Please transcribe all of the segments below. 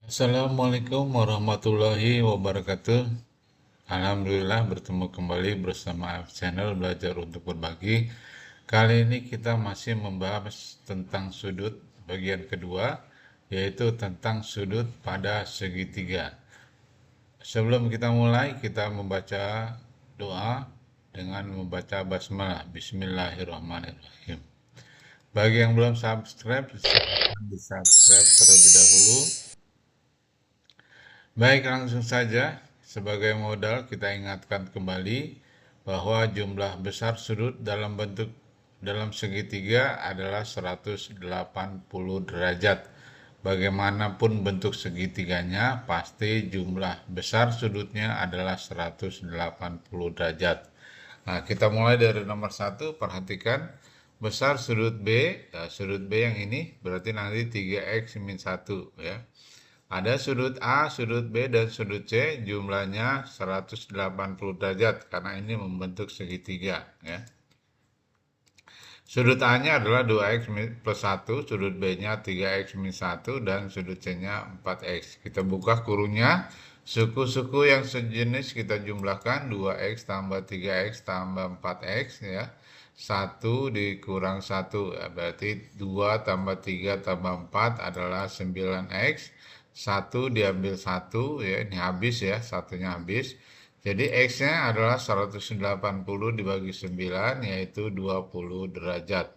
Assalamualaikum warahmatullahi wabarakatuh. Alhamdulillah bertemu kembali bersama F Channel Belajar untuk Berbagi. Kali ini kita masih membahas tentang sudut bagian kedua, yaitu tentang sudut pada segitiga. Sebelum kita mulai, kita membaca doa dengan membaca basmalah. Bismillahirrahmanirrahim. Bagi yang belum subscribe, silakan di subscribe terlebih dahulu. Baik, langsung saja. Sebagai modal, kita ingatkan kembali bahwa jumlah besar sudut dalam segitiga adalah 180 derajat. Bagaimanapun bentuk segitiganya, pasti jumlah besar sudutnya adalah 180 derajat. Nah, kita mulai dari nomor 1, perhatikan besar sudut B, sudut B yang ini berarti nanti 3x min 1 ya. Ada sudut A, sudut B, dan sudut C, jumlahnya 180 derajat karena ini membentuk segitiga. Ya. Sudut A-nya adalah 2x plus 1, sudut B-nya 3x min 1, dan sudut C-nya 4x. Kita buka kurungnya, suku-suku yang sejenis kita jumlahkan, 2x tambah 3x tambah 4x, ya. 1 dikurang 1, ya, berarti 2 tambah 3 tambah 4 adalah 9x. 1 diambil 1, ya, ini habis ya, satunya habis. Jadi X-nya adalah 180 dibagi 9, yaitu 20 derajat.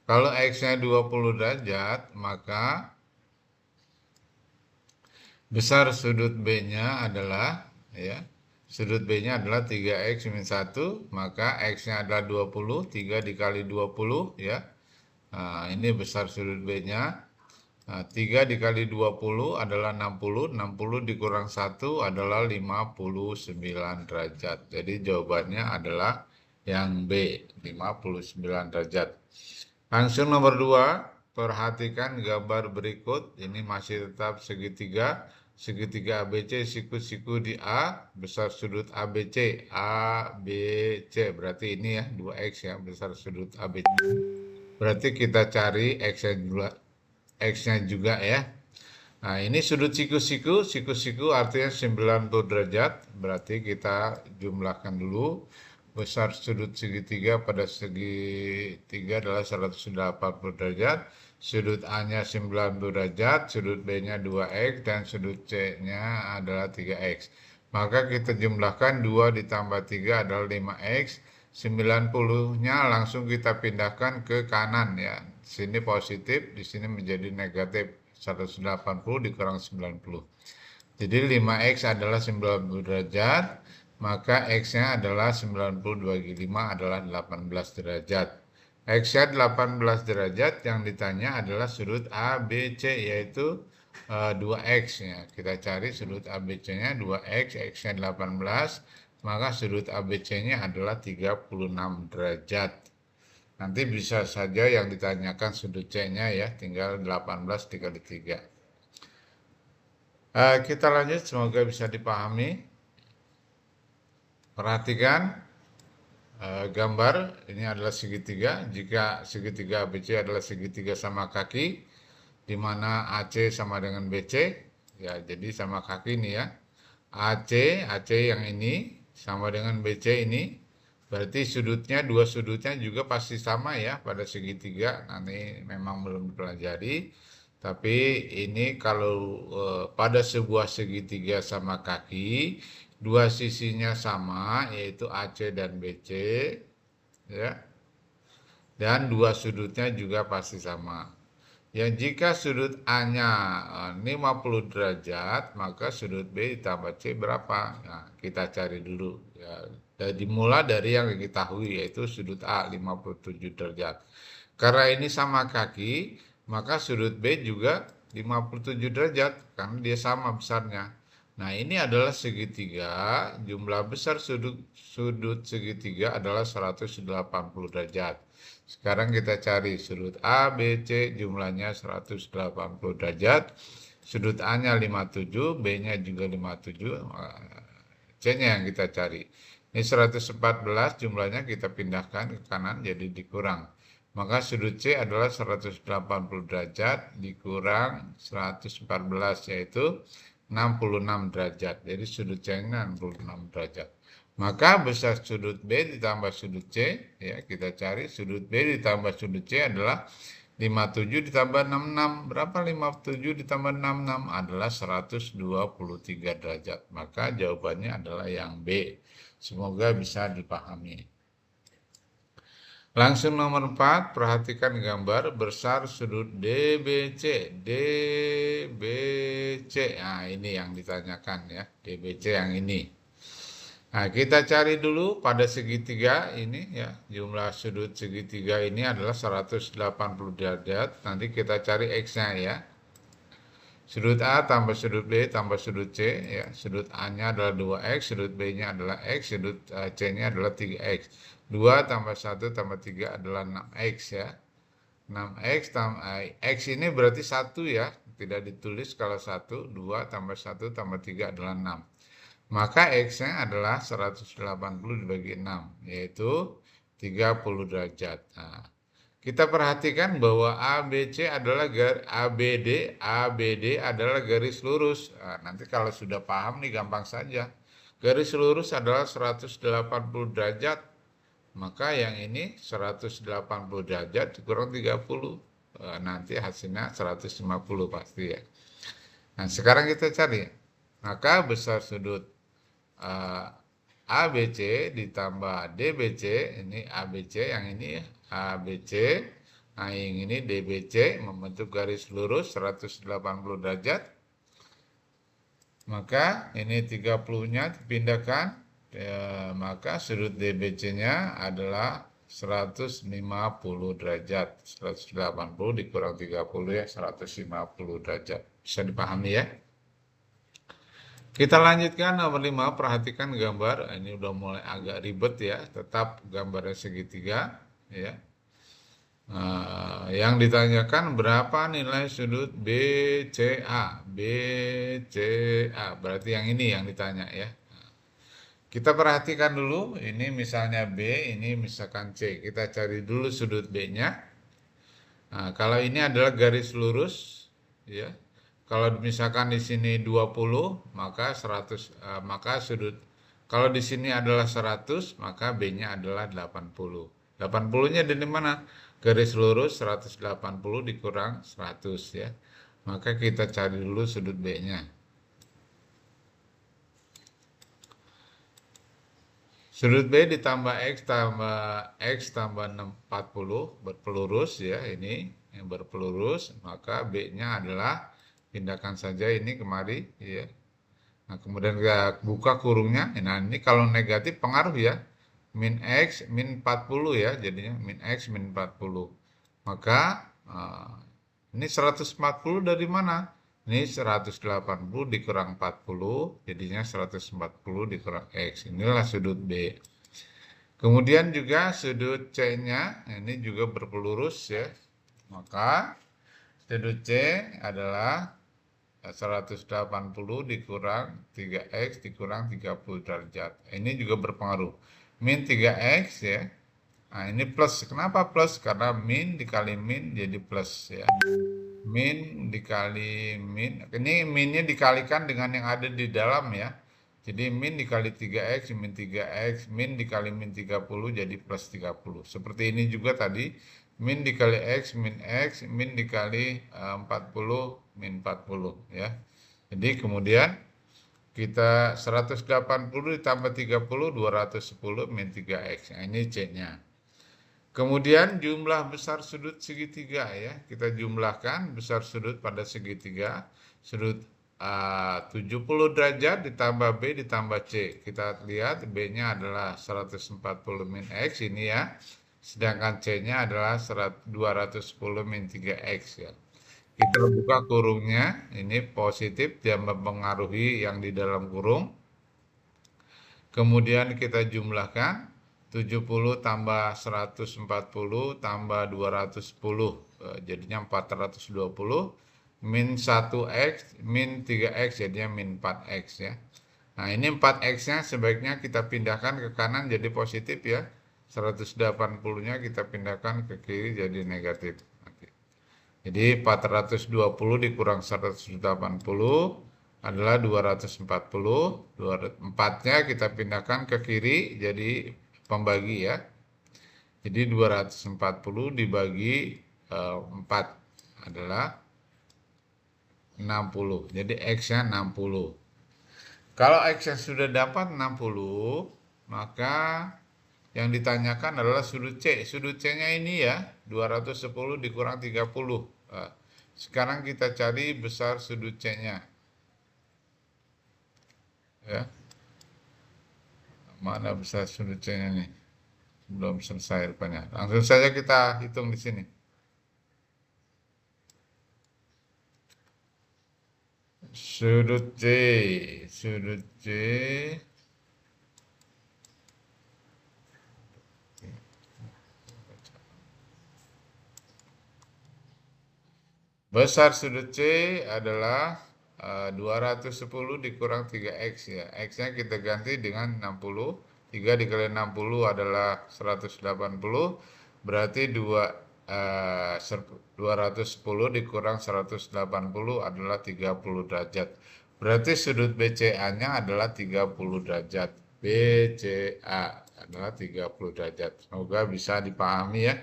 Kalau X-nya 20 derajat, maka besar sudut B-nya adalah, ya, sudut B-nya adalah 3X min 1, maka X-nya adalah 20, 3 dikali 20, ya. Nah, ini besar sudut B-nya. Nah, 3 dikali 20 adalah 60, 60 dikurang 1 adalah 59 derajat. Jadi jawabannya adalah yang B, 59 derajat. Langsung nomor 2, perhatikan gambar berikut. Ini masih tetap segitiga. Segitiga ABC, siku-siku di A, besar sudut ABC, ABC, berarti ini ya, 2X ya, besar sudut ABC. Berarti kita cari X-nya juga ya. Nah, ini sudut siku-siku. Siku-siku artinya 90 derajat. Berarti kita jumlahkan dulu. Besar sudut segitiga pada segitiga adalah 180 derajat. Sudut A-nya 90 derajat. Sudut B-nya 2X. Dan sudut C-nya adalah 3X. Maka kita jumlahkan 2 ditambah 3 adalah 5X. 90-nya langsung kita pindahkan ke kanan ya. Sini positif, di sini menjadi negatif. 180 dikurang 90. Jadi 5X adalah 90 derajat, maka X-nya adalah 90 bagi 5 adalah 18 derajat. X-nya 18 derajat, yang ditanya adalah sudut ABC, yaitu 2X ya. Kita cari sudut ABC-nya 2X, X-nya 18, maka sudut ABC-nya adalah 36 derajat. Nanti bisa saja yang ditanyakan sudut C-nya ya, tinggal 18 dikali 3. Kita lanjut, semoga bisa dipahami. Perhatikan gambar, ini adalah segitiga. Jika segitiga ABC adalah segitiga sama kaki, di mana AC sama dengan BC, ya jadi sama kaki ini ya. AC yang ini sama dengan BC ini, berarti sudutnya, dua sudutnya juga pasti sama ya pada segitiga. Nanti memang belum dipelajari, tapi ini kalau pada sebuah segitiga sama kaki, dua sisinya sama, yaitu AC dan BC, ya, dan dua sudutnya juga pasti sama. Ya, jika sudut A-nya 50 derajat, maka sudut B ditambah C berapa? Nah, kita cari dulu. Ya, dimulai dari yang diketahui, yaitu sudut A 57 derajat. Karena ini sama kaki, maka sudut B juga 57 derajat, karena dia sama besarnya. Nah, ini adalah segitiga, jumlah besar sudut segitiga adalah 180 derajat. Sekarang kita cari sudut A, B, C, jumlahnya 180 derajat. Sudut A-nya 57, B-nya juga 57, C-nya yang kita cari. Ini 114, jumlahnya kita pindahkan ke kanan jadi dikurang. Maka sudut C adalah 180 derajat dikurang 114 yaitu 66 derajat. Jadi sudut C nya 66 derajat. Maka besar sudut B ditambah sudut C, ya kita cari sudut B ditambah sudut C adalah 57 ditambah 66. Berapa 57 ditambah 66? Adalah 123 derajat. Maka jawabannya adalah yang B. Semoga bisa dipahami. Langsung nomor 4, perhatikan gambar besar sudut DBC. DBC, nah ini yang ditanyakan ya, DBC yang ini. Nah, kita cari dulu pada segitiga ini ya, jumlah sudut segitiga ini adalah 180 derajat. Nanti kita cari X-nya ya. Sudut A tambah sudut B tambah sudut C ya. Sudut A-nya adalah 2X, sudut B-nya adalah X, sudut C-nya adalah 3X. 2 tambah 1 tambah 3 adalah 6X ya. 6X tambah X ini berarti 1 ya. Tidak ditulis kalau 1. 2 tambah 1 tambah 3 adalah 6. Maka X-nya adalah 180 dibagi 6, yaitu 30 derajat. Nah, kita perhatikan bahwa ABC adalah ABD adalah garis lurus. Nah, nanti kalau sudah paham nih gampang saja. Garis lurus adalah 180 derajat. Maka yang ini 180 derajat dikurang 30. Nanti hasilnya 150 pasti ya. Nah, sekarang kita cari. Maka besar sudut ABC ditambah DBC, ini ABC yang ini ya, ABC, nah yang ini DBC membentuk garis lurus 180 derajat. Maka ini 30-nya dipindahkan, maka sudut DBC-nya adalah 150 derajat. 180 dikurang 30 ya, 150 derajat. Bisa dipahami ya? Kita lanjutkan nomor 5, perhatikan gambar. Ini udah mulai agak ribet ya, tetap gambarnya segitiga ya. Yang ditanyakan berapa nilai sudut BCA? BCA berarti yang ini yang ditanya ya. Kita perhatikan dulu, ini misalnya B, ini misalkan C. Kita cari dulu sudut B-nya. Nah, kalau ini adalah garis lurus ya. Kalau misalkan di sini 20, maka 100 maka sudut kalau di sini adalah 100, maka B-nya adalah 80. 80-nya dari mana? Garis lurus 180 dikurang 100 ya. Maka kita cari dulu sudut B-nya. Sudut B ditambah X tambah 40 berpelurus ya, ini yang berpelurus, maka B-nya adalah pindahkan saja ini kemari ya. Nah, kemudian kita buka kurungnya. Nah, ini kalau negatif pengaruh ya. Min X min 40 ya, jadinya min X min 40. Maka ini 140 dari mana? Ini 180 dikurang 40, jadinya 140 dikurang X. Inilah sudut B. Kemudian juga sudut C-nya, ini juga berpelurus ya. Maka sudut C adalah 180 dikurang 3X dikurang 30 derajat. Ini juga berpengaruh. Min 3X ya. Nah, ini plus. Kenapa plus? Karena min dikali min jadi plus ya. Min dikali min. Ini minnya dikalikan dengan yang ada di dalam ya. Jadi min dikali 3X, min 3X, min dikali min 30 jadi plus 30. Seperti ini juga tadi. Min dikali X, min dikali 40, min 40 ya. Jadi kemudian kita 180 ditambah 30, 210 min 3X. Nah, ini C-nya. Kemudian jumlah besar sudut segitiga ya. Kita jumlahkan besar sudut pada segitiga. Sudut 70 derajat ditambah B ditambah C. Kita lihat B-nya adalah 140 min X ini ya. Sedangkan C-nya adalah 210 min 3X ya. Kita buka kurungnya, ini positif, dia mempengaruhi yang di dalam kurung. Kemudian kita jumlahkan, 70 tambah 140 tambah 210, jadinya 420, min 1X, min 3X, jadinya min 4X ya. Nah, ini 4X-nya sebaiknya kita pindahkan ke kanan jadi positif ya. 180-nya kita pindahkan ke kiri jadi negatif. Jadi 420 dikurang 180 adalah 240. 4-nya kita pindahkan ke kiri jadi pembagi ya. Jadi 240 dibagi 4 adalah 60. Jadi X-nya 60. Kalau X-nya sudah dapat 60, maka yang ditanyakan adalah sudut C. Sudut C-nya ini ya, 210 dikurang 30. Nah, sekarang kita cari besar sudut C-nya. Ya. Mana besar sudut C-nya nih? Belum selesai rupanya. Langsung saja kita hitung di sini. Sudut C besar sudut C adalah 210 dikurang 3X ya. X-nya kita ganti dengan 60. 3 dikali 60 adalah 180. Berarti 210 dikurang 180 adalah 30 derajat. Berarti sudut BCA-nya adalah 30 derajat. BCA adalah 30 derajat. Semoga bisa dipahami ya.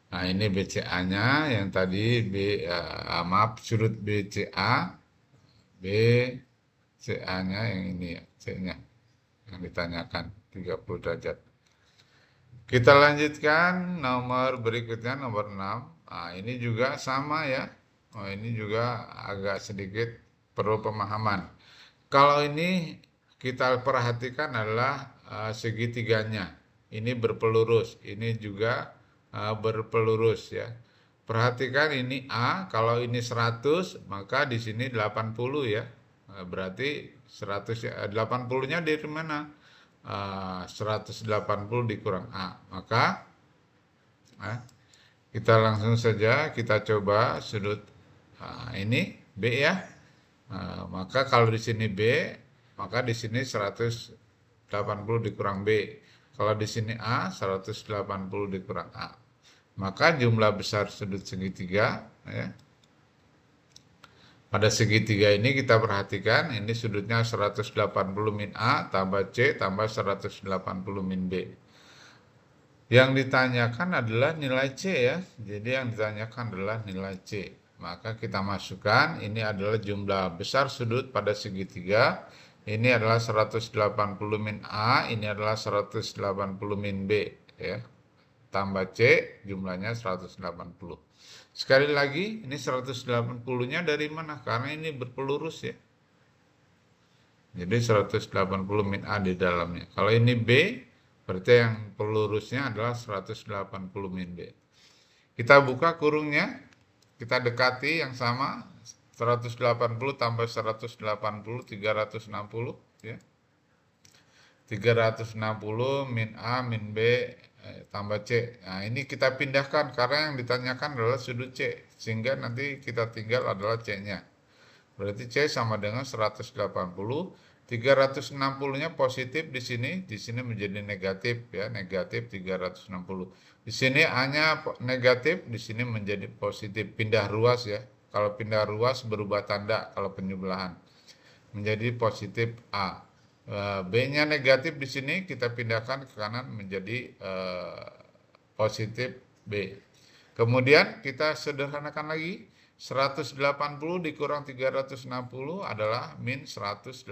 Nah, ini BCA-nya yang tadi maaf, sudut BCA. BCA-nya yang ini ya, C-nya yang ditanyakan 30 derajat. Kita lanjutkan nomor berikutnya, nomor 6. Nah, ini juga sama ya. Oh, ini juga agak sedikit perlu pemahaman. Kalau ini kita perhatikan adalah segitiganya. Ini berpelurus, ini juga berpelurus ya. Perhatikan ini A, kalau ini 100, maka di sini 80 ya. Berarti 80-nya dari mana? 180 dikurang A. Maka kita langsung saja kita coba sudut ini B ya. Maka kalau di sini B, maka di sini 180 dikurang B. Kalau di sini A, 180 dikurang A. Maka jumlah besar sudut segitiga ya. Pada segitiga ini kita perhatikan ini sudutnya 180 min A tambah C tambah 180 min B. Yang ditanyakan adalah nilai C ya. Jadi yang ditanyakan adalah nilai C. Maka kita masukkan ini adalah jumlah besar sudut pada segitiga. Ini adalah 180 min A, ini adalah 180 min B ya. Tambah C jumlahnya 180. Sekali lagi, ini 180-nya dari mana? Karena ini berpelurus ya. Jadi 180 min A di dalamnya. Kalau ini B, berarti yang pelurusnya adalah 180 min B. Kita buka kurungnya, kita dekati yang sama, 180 tambah 180, 360 ya. 360 min A min B tambah C. Nah, ini kita pindahkan karena yang ditanyakan adalah sudut C. Sehingga nanti kita tinggal adalah C-nya. Berarti C sama dengan 180. 360-nya positif di sini menjadi negatif ya, negatif 360. Di sini A-nya negatif, di sini menjadi positif. Pindah ruas ya. Kalau pindah ruas berubah tanda kalau penyebelahan. Menjadi positif A. B-nya negatif di sini kita pindahkan ke kanan menjadi positif B. Kemudian kita sederhanakan lagi, 180 dikurang 360 adalah min 180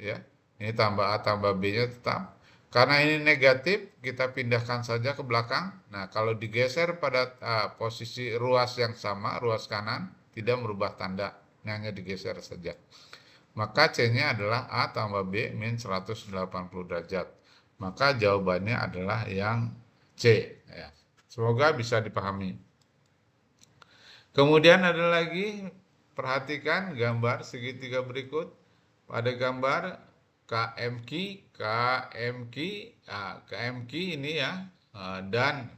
ya. Ini tambah A tambah B-nya tetap. Karena ini negatif, kita pindahkan saja ke belakang. Nah, kalau digeser pada posisi ruas yang sama, ruas kanan, tidak merubah tanda, hanya digeser saja. Maka C-nya adalah A tambah B min 180 derajat. Maka jawabannya adalah yang C. Ya. Semoga bisa dipahami. Kemudian ada lagi, perhatikan gambar segitiga berikut. Pada gambar KMQ ini ya, dan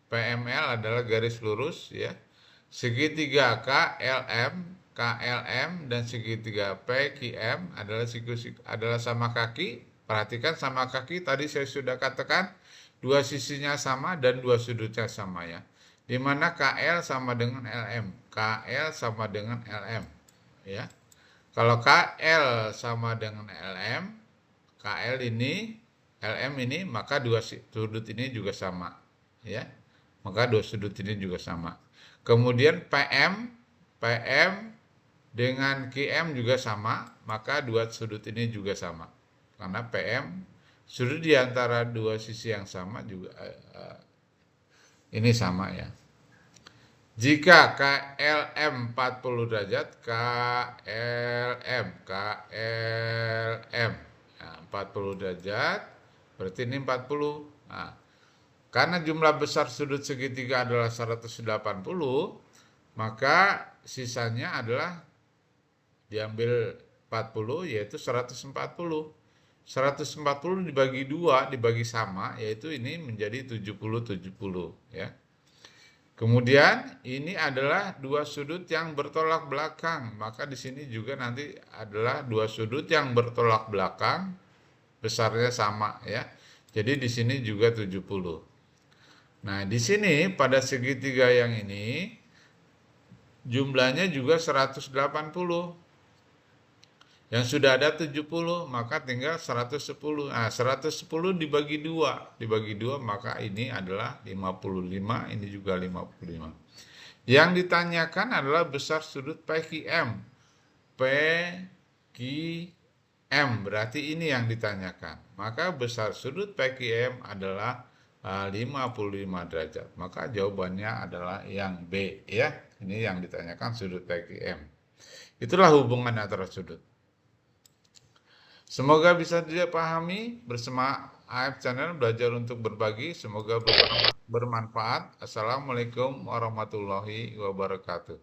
PML adalah garis lurus ya. Segitiga KLM dan segitiga PQM adalah sama kaki Perhatikan sama kaki tadi saya sudah katakan dua sisinya sama dan dua sudutnya sama ya. Di mana KL sama dengan LM. KL sama dengan LM ya. Kalau KL sama dengan LM, KL ini, LM ini, maka dua sudut ini juga sama ya. Maka dua sudut ini juga sama. Kemudian PM dengan QM juga sama, maka dua sudut ini juga sama. Karena PM sudut di antara dua sisi yang sama juga ini sama ya. Jika KLM 40 derajat, KLM nah, 40 derajat, berarti ini 40. Nah, karena jumlah besar sudut segitiga adalah 180, maka sisanya adalah diambil 40, yaitu 140. 140 dibagi 2, dibagi sama, yaitu ini menjadi 70-70 ya. Kemudian ini adalah dua sudut yang bertolak belakang, maka di sini juga nanti adalah dua sudut yang bertolak belakang, besarnya sama ya. Jadi di sini juga 70. Nah, di sini pada segitiga yang ini jumlahnya juga 180. Yang sudah ada 70, maka tinggal 110. Nah, 110 dibagi 2. Dibagi 2, maka ini adalah 55, ini juga 55. Yang ditanyakan adalah besar sudut PQM. PQM, berarti ini yang ditanyakan. Maka besar sudut PQM adalah 55 derajat. Maka jawabannya adalah yang B, ya. Ini yang ditanyakan sudut PQM. Itulah hubungan antara sudut. Semoga bisa dipahami bersama AF Channel belajar untuk berbagi. Semoga bermanfaat. Assalamualaikum warahmatullahi wabarakatuh.